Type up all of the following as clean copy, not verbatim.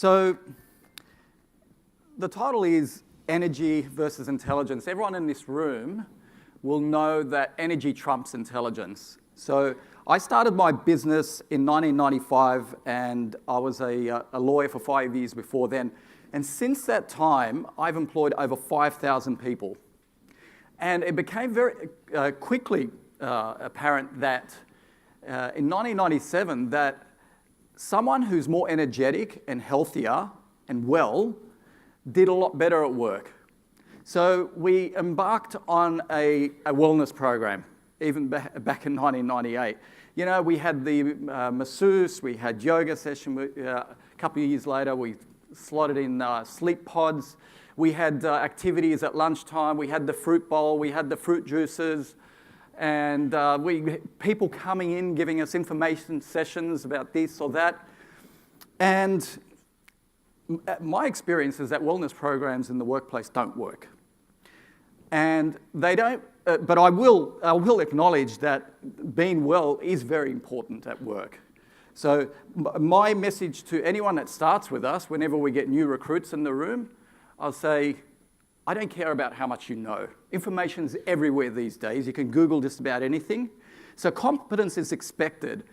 So the title is Energy versus Intelligence. Everyone in this room will know that energy trumps intelligence. So I started my business in 1995, and I was a lawyer for 5 years before then. And since that time, I've employed over 5,000 people. And it became very quickly apparent that in 1997 that someone who's more energetic and healthier and well did a lot better at work. So we embarked on a wellness program, even back in 1998. You know, we had the masseuse, we had yoga session. A couple of years later, we slotted in sleep pods. We had activities at lunchtime. We had the fruit bowl. We had the fruit juices. And people coming in, giving us information sessions about this or that. And my experience is that wellness programs in the workplace don't work. And they don't, but I will acknowledge that being well is very important at work. So my message to anyone that starts with us, whenever we get new recruits in the room, I'll say, I don't care about how much you know. Information's everywhere these days. You can Google just about anything. So competence is expected.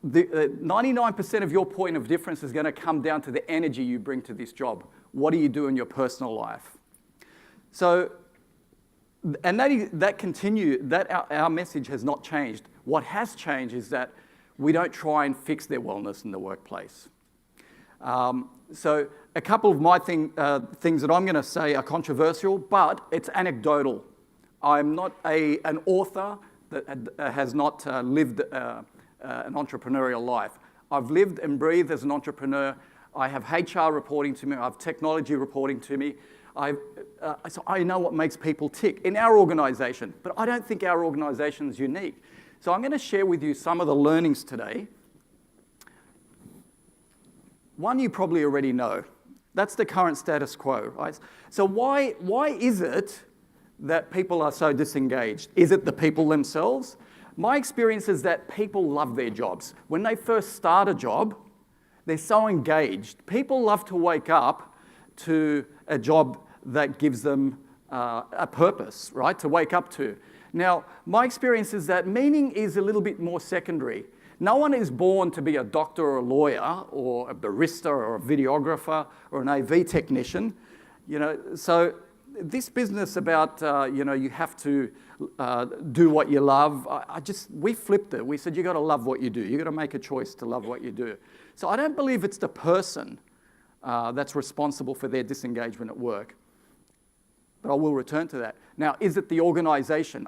99% of your point of difference is going to come down to the energy you bring to this job. What do you do in your personal life? So, and our message has not changed. What has changed is that we don't try and fix their wellness in the workplace. So a couple of my things that I'm going to say are controversial, but it's anecdotal. I'm not an author that has not lived an entrepreneurial life. I've lived and breathed as an entrepreneur. I have HR reporting to me. I have technology reporting to me. So I know what makes people tick in our organisation, but I don't think our organisation is unique. So I'm going to share with you some of the learnings today. One you probably already know. That's the current status quo, right? So why is it that people are so disengaged? Is it the people themselves? My experience is that people love their jobs. When they first start a job, they're so engaged. People love to wake up to a job that gives them a purpose, right, to wake up to. Now, my experience is that meaning is a little bit more secondary. No one is born to be a doctor or a lawyer or a barista or a videographer or an AV technician. You know, so this business about, you have to do what you love, we flipped it. We said, you got to love what you do. You got to make a choice to love what you do. So I don't believe it's the person that's responsible for their disengagement at work. But I will return to that. Now, is it the organisation?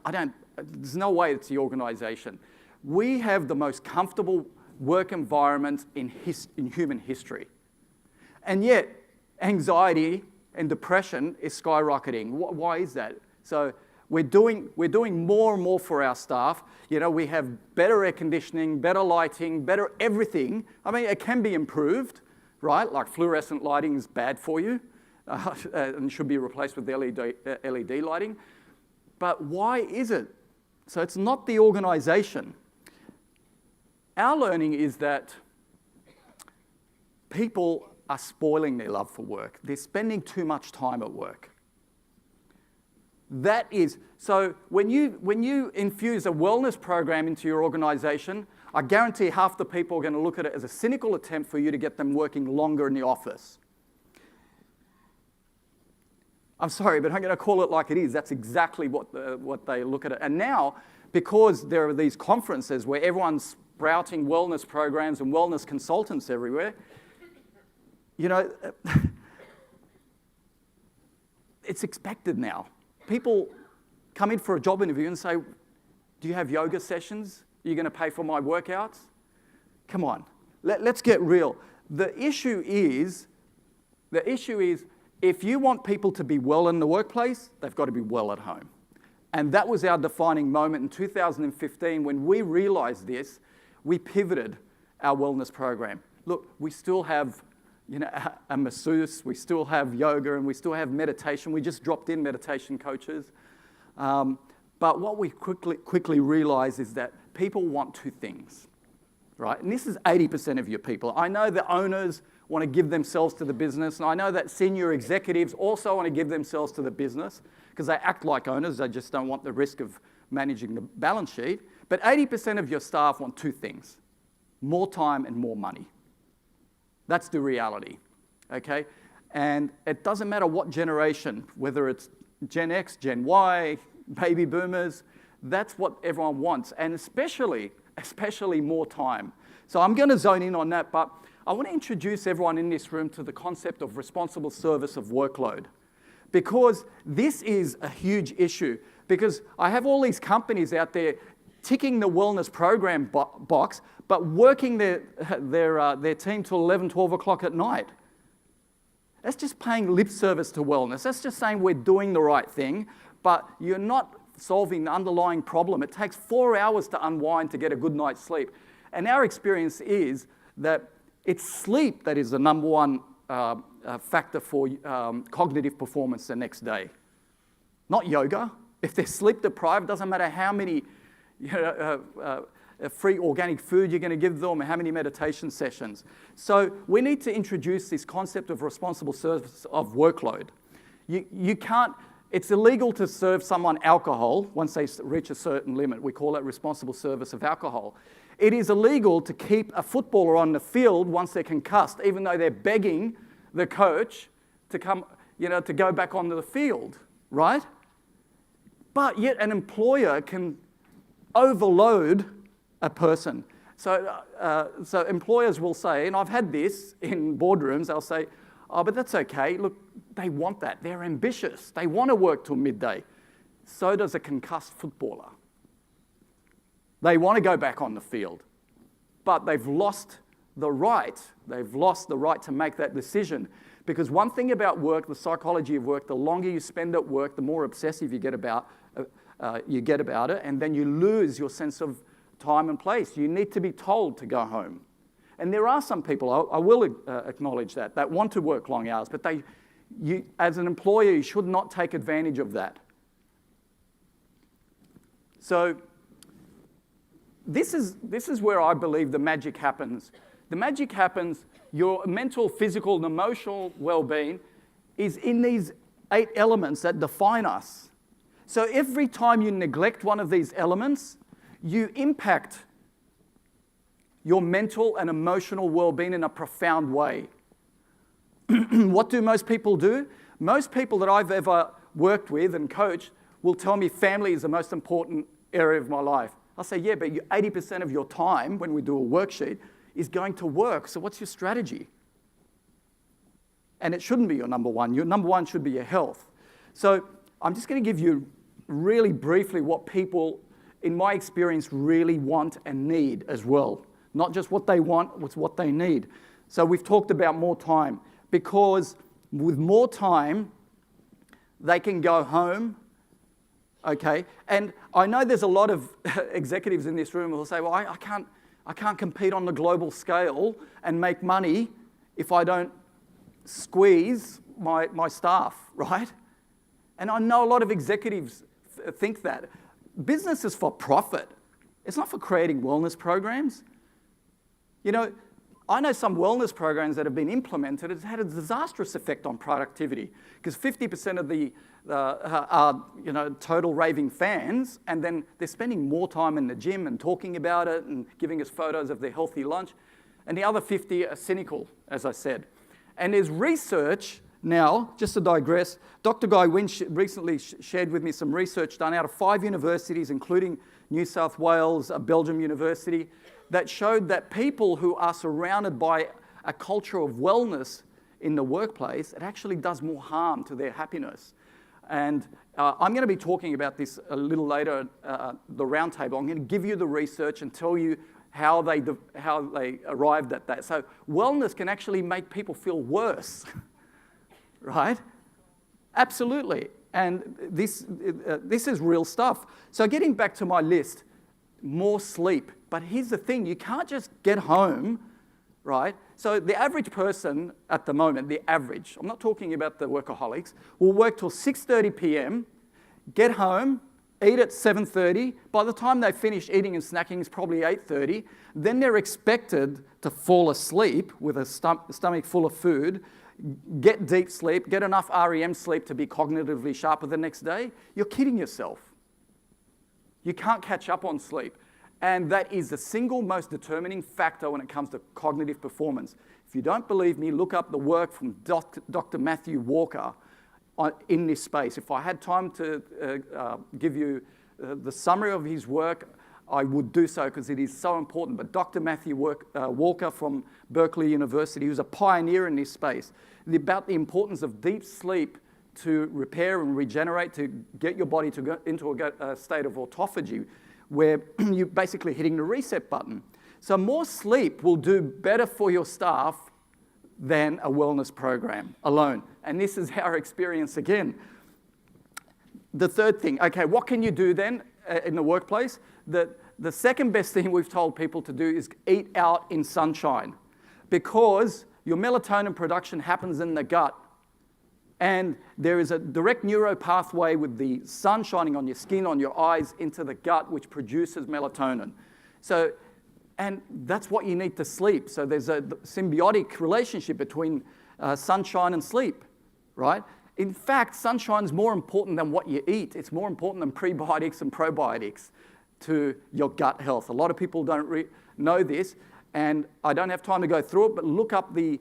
There's no way it's the organisation. We have the most comfortable work environment in human history. And yet, anxiety and depression is skyrocketing. Why is that? So we're doing more and more for our staff. You know, we have better air conditioning, better lighting, better everything. I mean, it can be improved, right? Like fluorescent lighting is bad for you and should be replaced with LED lighting. But why is it? So it's not the organisation. Our learning is that people are spoiling their love for work. They're spending too much time at work. That is, so when you infuse a wellness program into your organisation, I guarantee half the people are going to look at it as a cynical attempt for you to get them working longer in the office. I'm sorry, but I'm going to call it like it is. That's exactly what they look at it. And now, because there are these conferences where everyone's sprouting wellness programs and wellness consultants everywhere, you know, it's expected now. People come in for a job interview and say, do you have yoga sessions? Are you going to pay for my workouts? Come on, let's get real. The issue is, if you want people to be well in the workplace, they've got to be well at home. And that was our defining moment in 2015 when we realized this. We pivoted our wellness program. Look, we still have, a masseuse, we still have yoga, and we still have meditation. We just dropped in meditation coaches. But what we quickly realized is that people want two things, right? And this is 80% of your people. I know the owners want to give themselves to the business. And I know that senior executives also want to give themselves to the business because they act like owners. They just don't want the risk of managing the balance sheet. But 80% of your staff want two things: more time and more money. That's the reality, okay? And it doesn't matter what generation, whether it's Gen X, Gen Y, baby boomers, that's what everyone wants, and especially more time. So I'm going to zone in on that, but I want to introduce everyone in this room to the concept of responsible service of workload, because this is a huge issue, because I have all these companies out there ticking the wellness program box, but working their team till 11, 12 o'clock at night. That's just paying lip service to wellness. That's just saying we're doing the right thing, but you're not solving the underlying problem. It takes 4 hours to unwind to get a good night's sleep. And our experience is that it's sleep that is the number one factor for cognitive performance the next day. Not yoga. If they're sleep deprived, it doesn't matter how many free organic food you're going to give them, and how many meditation sessions. So we need to introduce this concept of responsible service of workload. You can't, it's illegal to serve someone alcohol once they reach a certain limit. We call that responsible service of alcohol. It is illegal to keep a footballer on the field once they're concussed, even though they're begging the coach to come, to go back onto the field, right? But yet an employer can overload a person. So employers will say, and I've had this in boardrooms, they'll say, oh, but that's okay. Look, they want that. They're ambitious. They want to work till midday. So does a concussed footballer. They want to go back on the field, but they've lost the right. They've lost the right to make that decision. Because one thing about work, the psychology of work, the longer you spend at work, the more obsessive you get about it, and then you lose your sense of time and place. You need to be told to go home. And there are some people, I will acknowledge that want to work long hours, but as an employer, you should not take advantage of that. So this is where I believe the magic happens. The magic happens, your mental, physical, and emotional well-being is in these 8 elements that define us. So every time you neglect one of these elements, you impact your mental and emotional well-being in a profound way. What do most people do? Most people that I've ever worked with and coached will tell me family is the most important area of my life. I'll say, yeah, but 80% of your time when we do a worksheet is going to work. So what's your strategy? And it shouldn't be your number one. Your number one should be your health. So I'm just going to give you really briefly what people, in my experience, really want and need as well. Not just what they want, it's what they need. So we've talked about more time, because with more time, they can go home, okay? And I know there's a lot of executives in this room who will say, well, I can't compete on the global scale and make money if I don't squeeze my staff, right? And I know a lot of executives think that. Business is for profit. It's not for creating wellness programs. I know some wellness programs that have been implemented has had a disastrous effect on productivity, because 50% of the are total raving fans, and then they're spending more time in the gym and talking about it and giving us photos of their healthy lunch, and the other 50 are cynical, as I said. And there's research now, just to digress, Dr. Guy Winch recently shared with me some research done out of 5 universities, including New South Wales, Belgium University, that showed that people who are surrounded by a culture of wellness in the workplace, it actually does more harm to their happiness. And I'm going to be talking about this a little later at the roundtable. I'm going to give you the research and tell you how they arrived at that. So wellness can actually make people feel worse, right? Absolutely. And this is real stuff. So getting back to my list, more sleep. But here's the thing, you can't just get home, right? So the average person at the moment, I'm not talking about the workaholics, will work till 6:30 p.m., get home, eat at 7:30. By the time they finish eating and snacking, it's probably 8:30. Then they're expected to fall asleep with a stomach full of food, get deep sleep, get enough REM sleep to be cognitively sharper the next day. You're kidding yourself. You can't catch up on sleep. And that is the single most determining factor when it comes to cognitive performance. If you don't believe me, look up the work from Dr. Matthew Walker in this space. If I had time to give you the summary of his work, I would do so because it is so important. But Dr. Matthew Walker from Berkeley University, who's a pioneer in this space, about the importance of deep sleep to repair and regenerate, to get your body to go into a state of autophagy, where you're basically hitting the reset button. So more sleep will do better for your staff than a wellness program alone. And this is our experience again. The third thing, okay, what can you do then in the workplace? The second best thing we've told people to do is eat out in sunshine, because your melatonin production happens in the gut. And there is a direct neuro pathway with the sun shining on your skin, on your eyes, into the gut, which produces melatonin. So, and that's what you need to sleep. So there's a symbiotic relationship between sunshine and sleep, right? In fact, sunshine is more important than what you eat. It's more important than prebiotics and probiotics to your gut health. A lot of people don't know this, and I don't have time to go through it, but look up the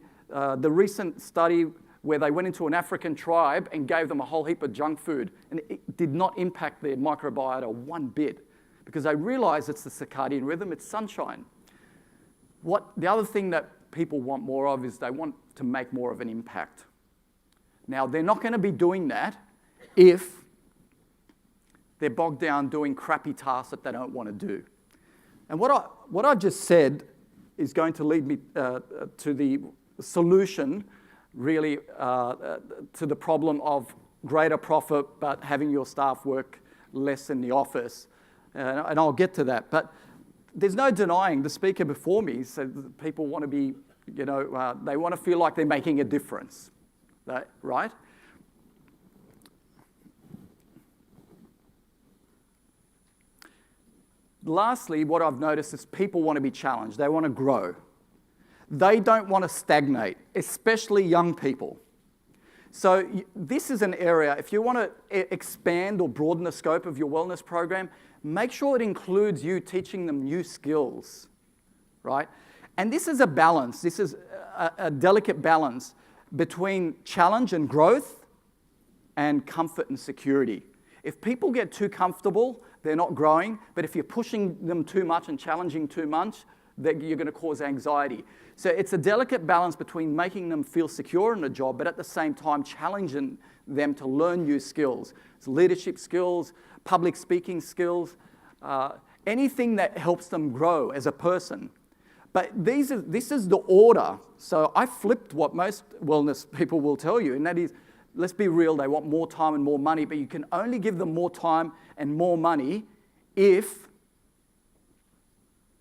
recent study where they went into an African tribe and gave them a whole heap of junk food, and it did not impact their microbiota one bit, because they realized it's the circadian rhythm, it's sunshine. The other thing that people want more of is they want to make more of an impact. Now, they're not going to be doing that if they're bogged down doing crappy tasks that they don't want to do. And what I just said is going to lead me to the solution, really, to the problem of greater profit but having your staff work less in the office. And I'll get to that. But there's no denying, the speaker before me said that people want to be, they want to feel like they're making a difference, right? Lastly, what I've noticed is people want to be challenged. They want to grow. They don't want to stagnate, especially young people. So this is an area, if you want to expand or broaden the scope of your wellness program, make sure it includes you teaching them new skills, right? And this is a balance. This is a delicate balance between challenge and growth and comfort and security. If people get too comfortable, they're not growing. But if you're pushing them too much and challenging too much, then you're going to cause anxiety. So it's a delicate balance between making them feel secure in a job, but at the same time challenging them to learn new skills. It's leadership skills, public speaking skills, anything that helps them grow as a person. But this is the order. So I flipped what most wellness people will tell you, and that is, let's be real, they want more time and more money, but you can only give them more time and more money if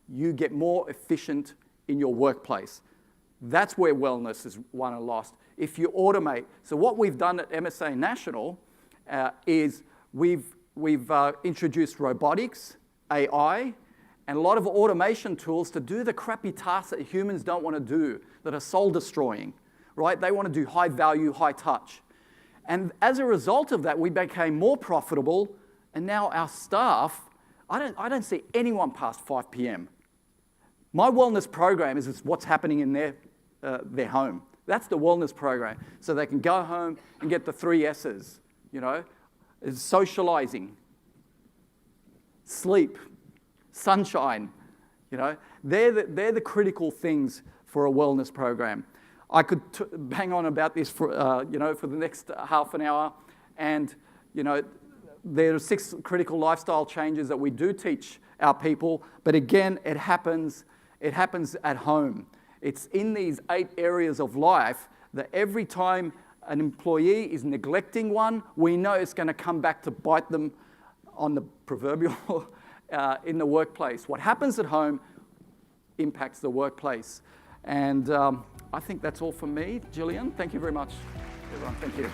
you get more efficient in your workplace. That's where wellness is won and lost. If you automate. So what we've done at MSA National is we've introduced robotics, AI, and a lot of automation tools to do the crappy tasks that humans don't want to do, that are soul-destroying, right? They want to do high value, high touch. And as a result of that, we became more profitable, and now our staff, I don't see anyone past 5 p.m. My wellness program is what's happening in their home. That's the wellness program. So they can go home and get the 3 S's, It's socializing, sleep, sunshine, They're the critical things for a wellness program. I could bang on about this for the next half an hour, and there are 6 critical lifestyle changes that we do teach our people. But again, it happens at home. It's in these 8 areas of life that every time an employee is neglecting one, we know it's going to come back to bite them on the proverbial in the workplace. What happens at home impacts the workplace. And I think that's all from me. Gillian, thank you very much. Everyone, thank you.